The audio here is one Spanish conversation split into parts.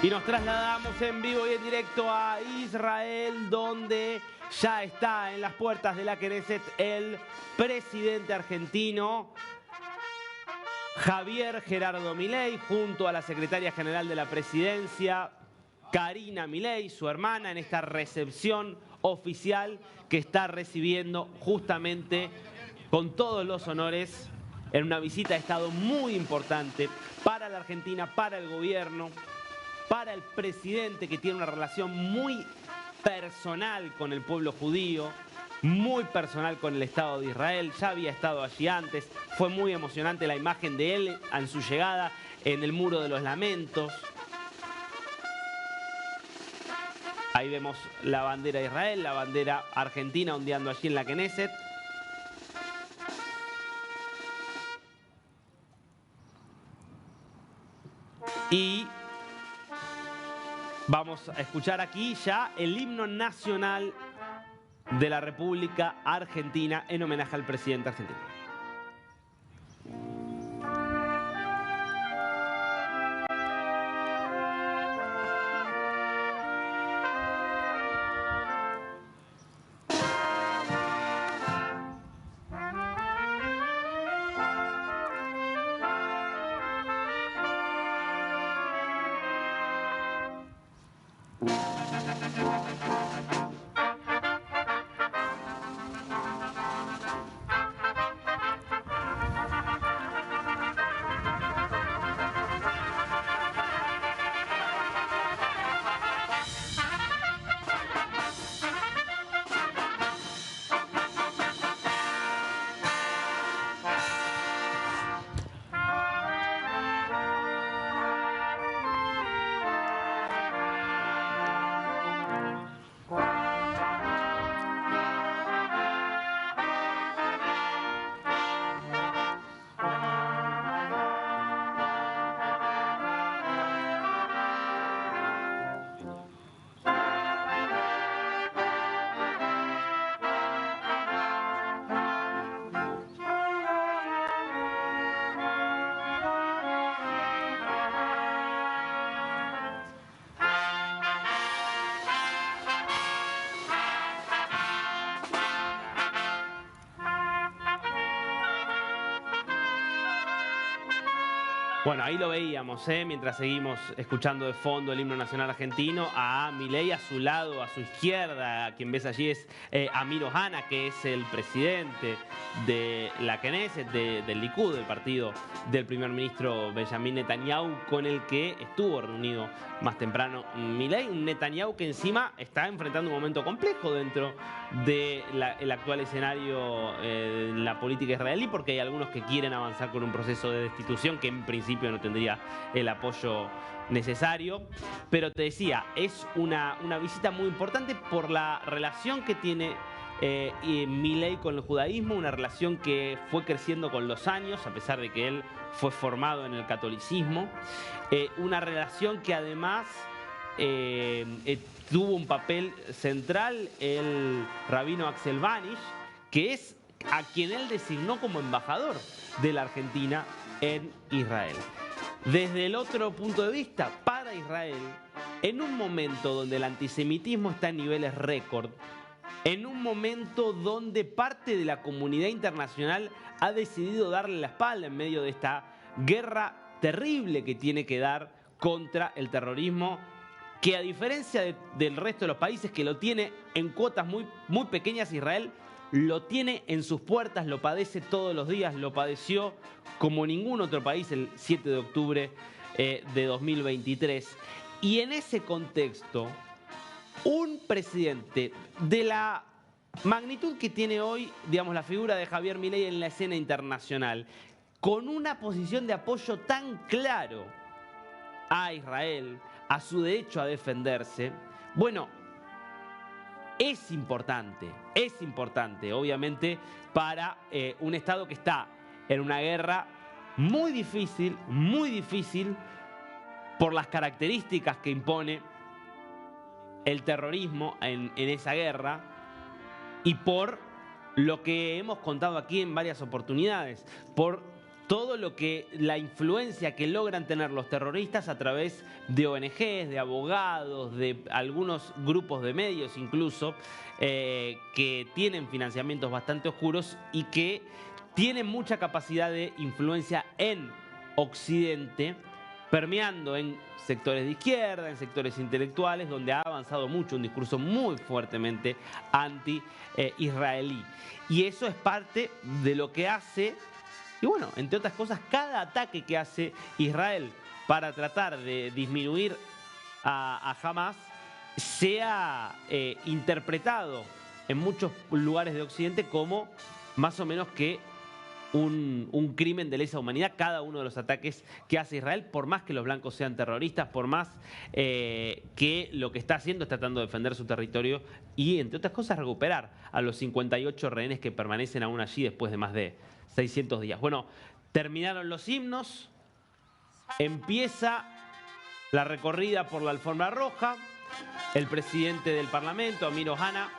Y nos trasladamos en vivo y en directo a Israel, donde ya está en las puertas de la Knesset el presidente argentino, Javier Gerardo Milei, junto a la secretaria general de la presidencia, Karina Milei, su hermana, en esta recepción oficial que está recibiendo justamente con todos los honores en una visita de Estado muy importante para la Argentina, para el gobierno, para el presidente, que tiene una relación muy personal con el pueblo judío, muy personal con el Estado de Israel. Ya había estado allí antes, fue muy emocionante la imagen de él en su llegada en el Muro de los Lamentos. Ahí vemos la bandera de Israel, la bandera argentina ondeando allí en la Knesset. Y vamos a escuchar aquí ya el himno nacional de la República Argentina en homenaje al presidente argentino. Bueno, ahí lo veíamos, mientras seguimos escuchando de fondo el himno nacional argentino, a Milei a su lado, a su izquierda. A quien ves allí es Amir Ohana, que es el presidente de la Knesset, del Likud, del partido del primer ministro Benjamin Netanyahu, con el que estuvo reunido más temprano Milei. Un Netanyahu que encima está enfrentando un momento complejo dentro del actual escenario en la política israelí, porque hay algunos que quieren avanzar con un proceso de destitución que en principio no tendría el apoyo necesario. Pero te decía, es una visita muy importante por la relación que tiene Milei con el judaísmo, una relación que fue creciendo con los años, a pesar de que él fue formado en el catolicismo, una relación que además tuvo un papel central el rabino Axel Vanish, que es a quien él designó como embajador de la Argentina en Israel. Desde el otro punto de vista, para Israel, en un momento donde el antisemitismo está en niveles récord, en un momento donde parte de la comunidad internacional ha decidido darle la espalda en medio de esta guerra terrible que tiene que dar contra el terrorismo, que a diferencia del resto de los países, que lo tiene en cuotas muy, muy pequeñas, Israel lo tiene en sus puertas, lo padece todos los días, lo padeció como ningún otro país el 7 de octubre de 2023. Y en ese contexto, un presidente de la magnitud que tiene hoy, digamos, la figura de Javier Milei en la escena internacional, con una posición de apoyo tan claro a Israel, a su derecho a defenderse, bueno, es importante, obviamente, para un Estado que está en una guerra muy difícil, por las características que impone el terrorismo en esa guerra y por lo que hemos contado aquí en varias oportunidades, por todo lo que la influencia que logran tener los terroristas a través de ONGs, de abogados, de algunos grupos de medios incluso, que tienen financiamientos bastante oscuros y que tienen mucha capacidad de influencia en Occidente, permeando en sectores de izquierda, en sectores intelectuales, donde ha avanzado mucho un discurso muy fuertemente anti-israelí. Y eso es parte de lo que hace, y bueno, entre otras cosas, cada ataque que hace Israel para tratar de disminuir a Hamas sea interpretado en muchos lugares de Occidente como más o menos que un crimen de lesa humanidad, cada uno de los ataques que hace Israel, por más que los blancos sean terroristas, por más que lo que está haciendo es tratando de defender su territorio y, entre otras cosas, recuperar a los 58 rehenes que permanecen aún allí después de más de 600 días. Bueno, terminaron los himnos, empieza la recorrida por la alfombra roja, el presidente del Parlamento, Amir Ohana,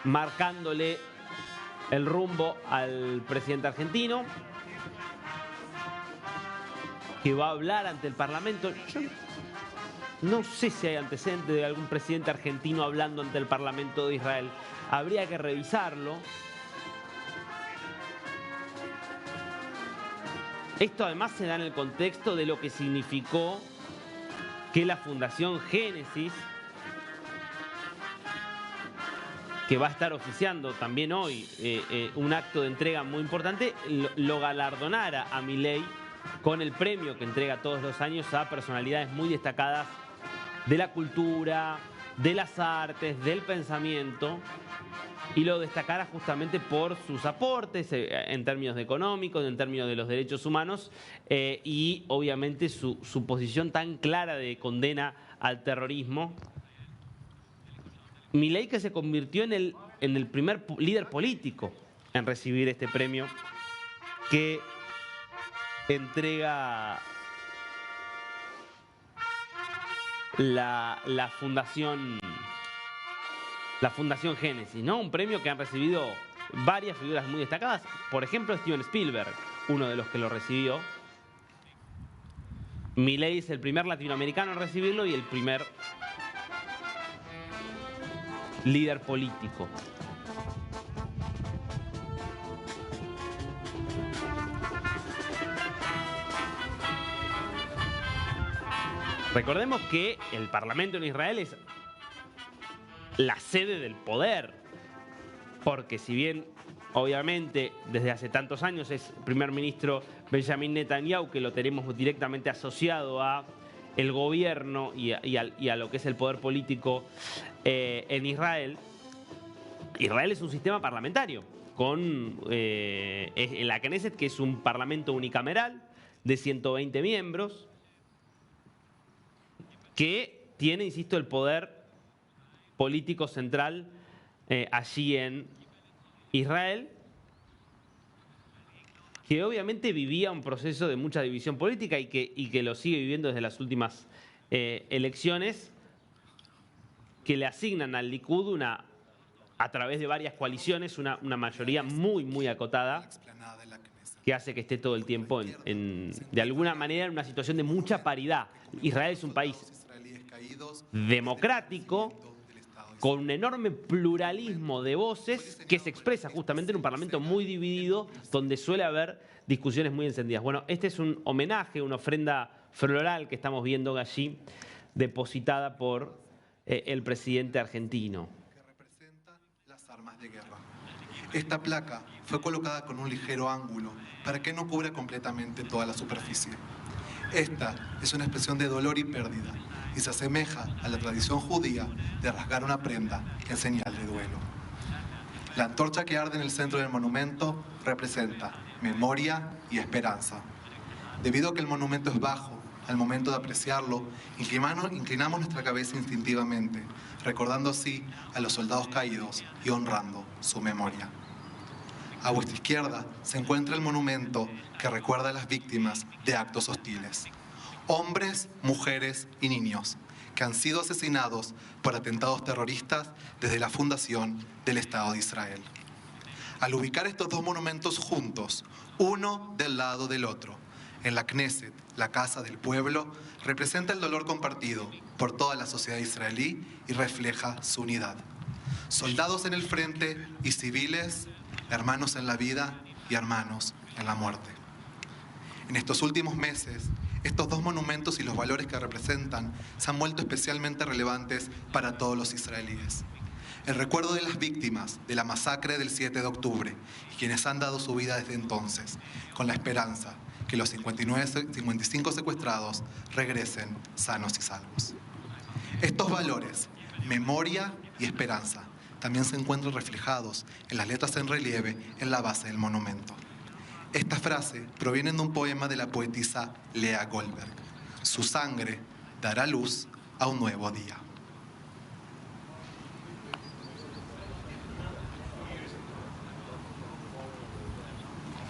marcándole el rumbo al presidente argentino, que va a hablar ante el Parlamento. Yo no sé si hay antecedentes de algún presidente argentino hablando ante el Parlamento de Israel. Habría que revisarlo. Esto además se da en el contexto de lo que significó que la Fundación Génesis, que va a estar oficiando también hoy un acto de entrega muy importante, lo galardonara a Milei con el premio que entrega todos los años a personalidades muy destacadas de la cultura, de las artes, del pensamiento, y lo destacara justamente por sus aportes en términos económicos, en términos de los derechos humanos y obviamente su posición tan clara de condena al terrorismo. Milei, que se convirtió en el primer líder político en recibir este premio que entrega la Fundación Génesis, ¿no? Un premio que han recibido varias figuras muy destacadas. Por ejemplo, Steven Spielberg, uno de los que lo recibió. Milei es el primer latinoamericano en recibirlo y el primer líder político. Recordemos que el Parlamento en Israel es la sede del poder, porque si bien obviamente desde hace tantos años es el primer ministro Benjamin Netanyahu, que lo tenemos directamente asociado a el gobierno y a lo que es el poder político en Israel. Israel es un sistema parlamentario con la Knesset, que es un parlamento unicameral de 120 miembros que tiene, insisto, el poder político central allí en Israel, que obviamente vivía un proceso de mucha división política y que lo sigue viviendo desde las últimas elecciones, que le asignan al Likud a través de varias coaliciones una mayoría muy, muy acotada, que hace que esté todo el tiempo de alguna manera en una situación de mucha paridad. Israel es un país democrático, con un enorme pluralismo de voces que se expresa justamente en un parlamento muy dividido, donde suele haber discusiones muy encendidas. Bueno, este es un homenaje, una ofrenda floral que estamos viendo allí, depositada por el presidente argentino. Que representa las armas de guerra. Esta placa fue colocada con un ligero ángulo para que no cubra completamente toda la superficie. Esta es una expresión de dolor y pérdida y se asemeja a la tradición judía de rasgar una prenda en señal de duelo. La antorcha que arde en el centro del monumento representa memoria y esperanza. Debido a que el monumento es bajo, al momento de apreciarlo, inclinamos nuestra cabeza instintivamente, recordando así a los soldados caídos y honrando su memoria. A vuestra izquierda se encuentra el monumento que recuerda a las víctimas de actos hostiles. Hombres, mujeres y niños que han sido asesinados por atentados terroristas desde la fundación del Estado de Israel. Al ubicar estos dos monumentos juntos, uno del lado del otro, en la Knesset, la casa del pueblo, representa el dolor compartido por toda la sociedad israelí y refleja su unidad. Soldados en el frente y civiles, hermanos en la vida y hermanos en la muerte. En estos últimos meses, estos dos monumentos y los valores que representan se han vuelto especialmente relevantes para todos los israelíes. El recuerdo de las víctimas de la masacre del 7 de octubre y quienes han dado su vida desde entonces, con la esperanza que los 55 secuestrados regresen sanos y salvos. Estos valores, memoria y esperanza, también se encuentran reflejados en las letras en relieve en la base del monumento. Esta frase proviene de un poema de la poetisa Lea Goldberg. Su sangre dará luz a un nuevo día.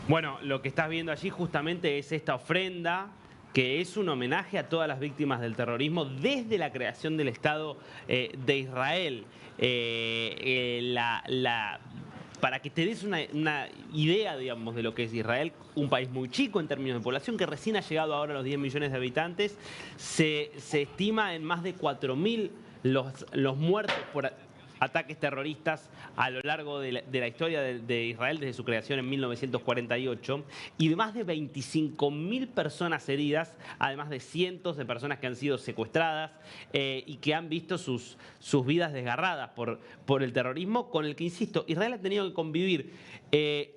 Bueno, lo que estás viendo allí justamente es esta ofrenda que es un homenaje a todas las víctimas del terrorismo desde la creación del Estado de Israel. Para que te des una idea, digamos, de lo que es Israel, un país muy chico en términos de población, que recién ha llegado ahora a los 10 millones de habitantes, se estima en más de 4.000 los muertos por ataques terroristas a lo largo de la historia de Israel desde su creación en 1948 y de más de 25.000 personas heridas, además de cientos de personas que han sido secuestradas y que han visto sus vidas desgarradas por el terrorismo con el que, insisto, Israel ha tenido que convivir,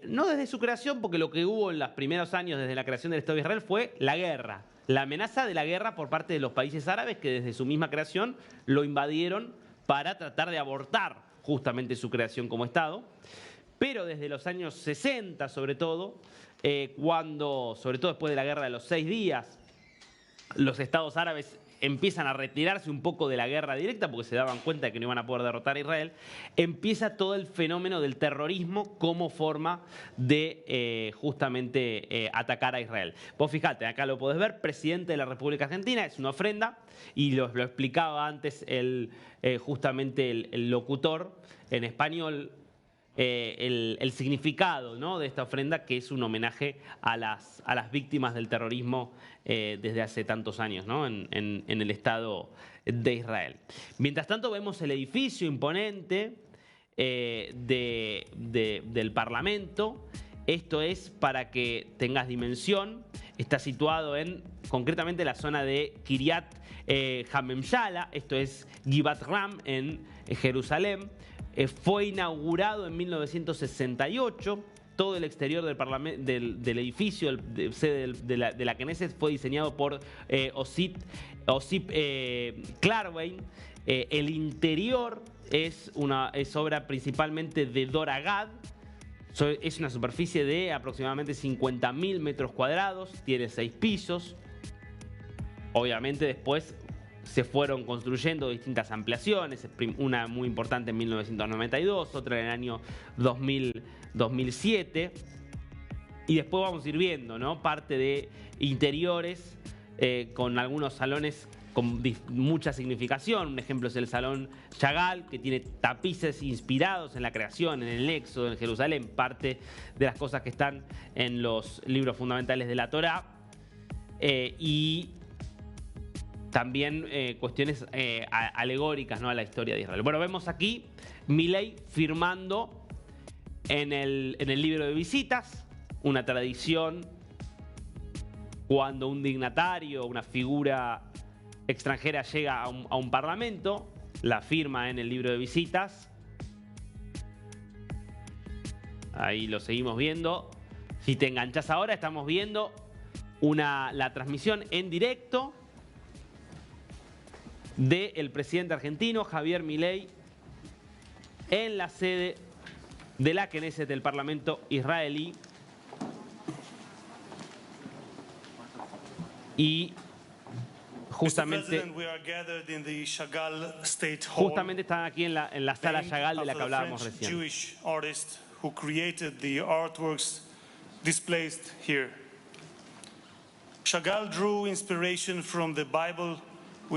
no desde su creación, porque lo que hubo en los primeros años desde la creación del Estado de Israel fue la guerra, la amenaza de la guerra por parte de los países árabes que desde su misma creación lo invadieron para tratar de abortar justamente su creación como Estado. Pero desde los años 60, sobre todo, sobre todo después de la Guerra de los 6 días, los estados árabes empiezan a retirarse un poco de la guerra directa porque se daban cuenta de que no iban a poder derrotar a Israel, empieza todo el fenómeno del terrorismo como forma de justamente atacar a Israel. Vos fijate, acá lo podés ver, presidente de la República Argentina, es una ofrenda, y lo explicaba antes justamente el locutor en español, el significado, ¿no?, de esta ofrenda, que es un homenaje a las víctimas del terrorismo desde hace tantos años, ¿no?, en el Estado de Israel. Mientras tanto vemos el edificio imponente del Parlamento. Esto es para que tengas dimensión. Está situado concretamente la zona de Kiryat Hamemshala, esto es Givat Ram en Jerusalén. Fue inaugurado en 1968. Todo el exterior del edificio, sede de la Knesset, fue diseñado por Osip Klarwein. El interior es obra principalmente de Dora Gad. Es una superficie de aproximadamente 50.000 metros cuadrados, tiene 6 pisos. Obviamente después se fueron construyendo distintas ampliaciones, una muy importante en 1992, otra en el año 2007. Y después vamos a ir viendo, ¿no?, parte de interiores con algunos salones con mucha significación. Un ejemplo es el Salón Chagall, que tiene tapices inspirados en la creación, en el Éxodo, en Jerusalén, parte de las cosas que están en los libros fundamentales de la Torá. Y también cuestiones alegóricas, ¿no?, a la historia de Israel. Bueno, vemos aquí Milei firmando en el libro de visitas, una tradición cuando un dignatario, una figura extranjera llega a un parlamento, la firma en el libro de visitas. Ahí lo seguimos viendo. Si te enganchás ahora, estamos viendo la transmisión en directo del presidente argentino Javier Milei en la sede de la Knesset del Parlamento israelí. Y justamente están aquí en la sala Chagall de la que hablábamos recién.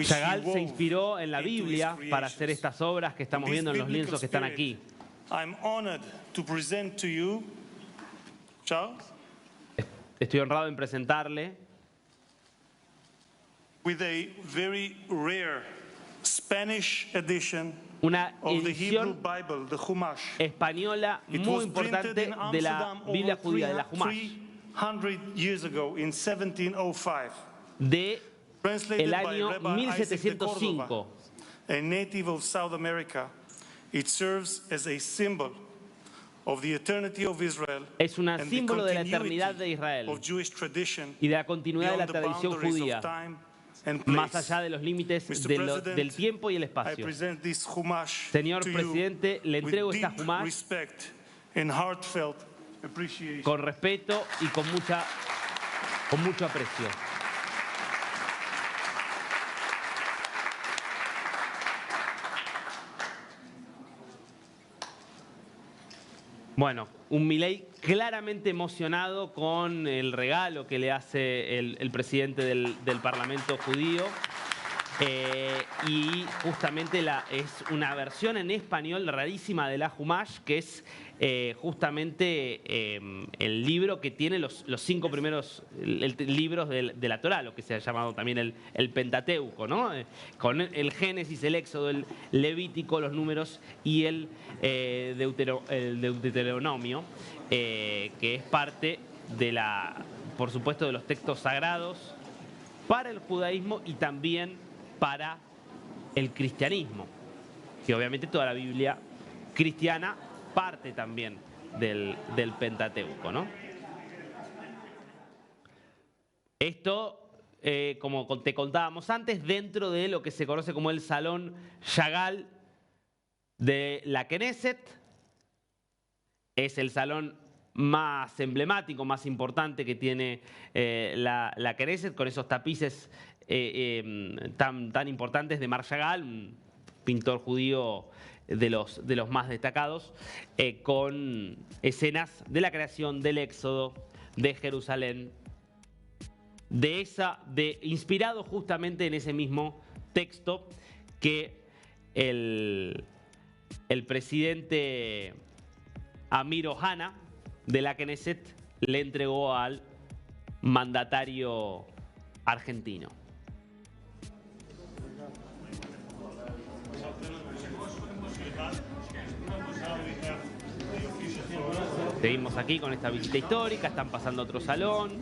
Chagall se inspiró en la Biblia para hacer estas obras que estamos viendo en los lienzos que están aquí. I'm honored to present to you, Charles, Estoy honrado en presentarle with a very rare Spanish edition una of the Hebrew edición Bible, the Chumash. española It muy was importante printed in de la Amsterdam Biblia over judía, de la Humash, 300 years ago in 1705. de Translated el by año Rabbi Isaac de Córdoba, 1705. a native of South America. It serves as a symbol of the eternity of Israel Es un and the símbolo de la continuity eternidad de Israel of Jewish tradition y de la continuidad de la beyond the tradición boundaries judía, of time and más place. allá de los límites Mr. del tiempo y el I espacio. present this Chumash Señor to you presidente, le entrego with esta deep Humash respect and heartfelt appreciation. con respeto y con mucho aprecio. Bueno, un Milei claramente emocionado con el regalo que le hace el presidente del Parlamento judío. Y justamente es una versión en español rarísima de la Humash, que es justamente el libro que tiene los 5 primeros libros de la Torá, lo que se ha llamado también el Pentateuco, ¿no? Con el Génesis, el Éxodo, el Levítico, los Números y el Deuteronomio, que es parte por supuesto, de los textos sagrados para el judaísmo y también para el cristianismo, que obviamente toda la Biblia cristiana parte también del Pentateuco, ¿no? Esto, como te contábamos antes, dentro de lo que se conoce como el Salón Chagall de la Knesset, es el salón más emblemático, más importante que tiene la Knesset, con esos tapices tan importantes de Mar Chagall, un pintor judío de los más destacados, con escenas de la creación, del Éxodo, de Jerusalén, inspirado justamente en ese mismo texto que el presidente Amir Ohana de la Knesset le entregó al mandatario argentino. Seguimos aquí con esta visita histórica, están pasando a otro salón.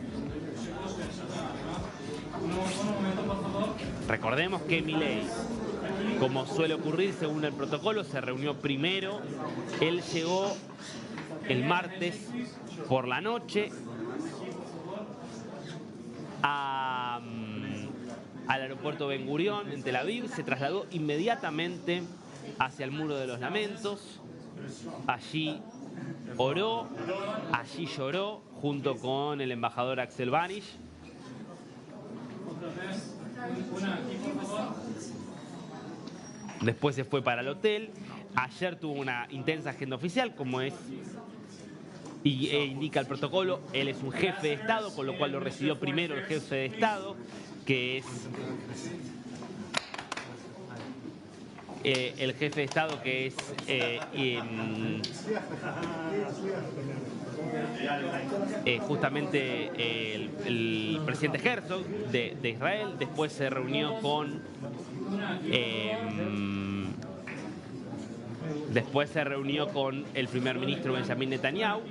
Recordemos que Milei, como suele ocurrir según el protocolo, se reunió primero. Él llegó el martes por la noche al aeropuerto Ben Gurión en Tel Aviv, se trasladó inmediatamente hacia el Muro de los Lamentos. Allí oró, allí lloró junto con el embajador Axel Vanish. Después se fue para el hotel. Ayer tuvo una intensa agenda oficial, como es indica el protocolo. Él es un jefe de Estado, con lo cual lo recibió primero el jefe de Estado, que es el jefe de Estado, que es justamente el presidente Herzog de Israel. Después se reunió con el primer ministro Benjamin Netanyahu.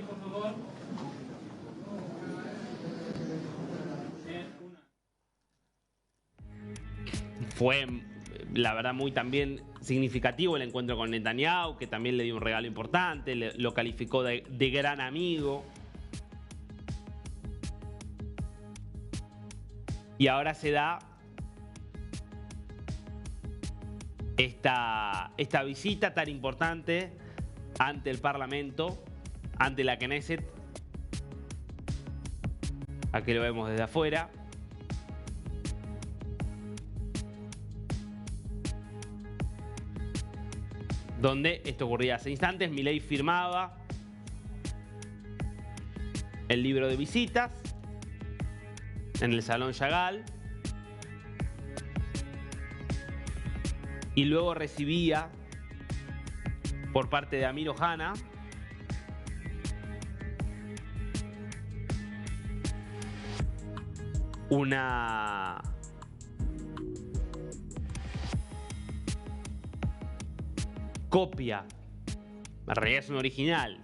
Fue, la verdad, muy también significativo el encuentro con Netanyahu, que también le dio un regalo importante, lo calificó de gran amigo. Y ahora se da esta visita tan importante ante el Parlamento, ante la Knesset. Aquí lo vemos desde afuera. Donde esto ocurría hace instantes. Milei firmaba el libro de visitas en el Salón Chagall y luego recibía por parte de Amir Ohana. Una copia, en realidad es un original,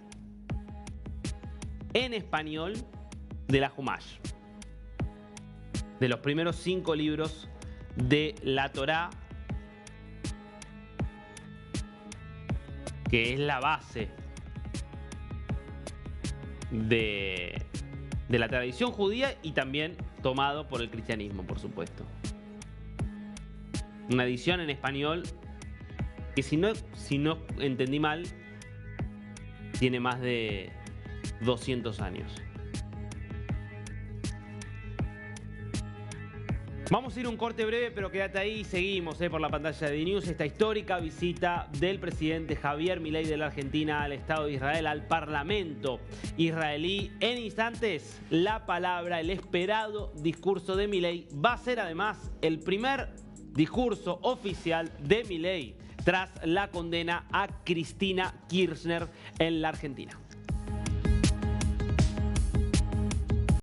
en español de la Humash, de los primeros 5 libros de la Torá, que es la base de la tradición judía y también tomado por el cristianismo, por supuesto. Una edición en español que, si no entendí mal, tiene más de 200 años. Vamos a ir a un corte breve, pero quédate ahí y seguimos por la pantalla de D-News esta histórica visita del presidente Javier Milei de la Argentina al Estado de Israel, al Parlamento israelí. En instantes, la palabra, el esperado discurso de Milei va a ser además el primer discurso oficial de Milei tras la condena a Cristina Kirchner en la Argentina.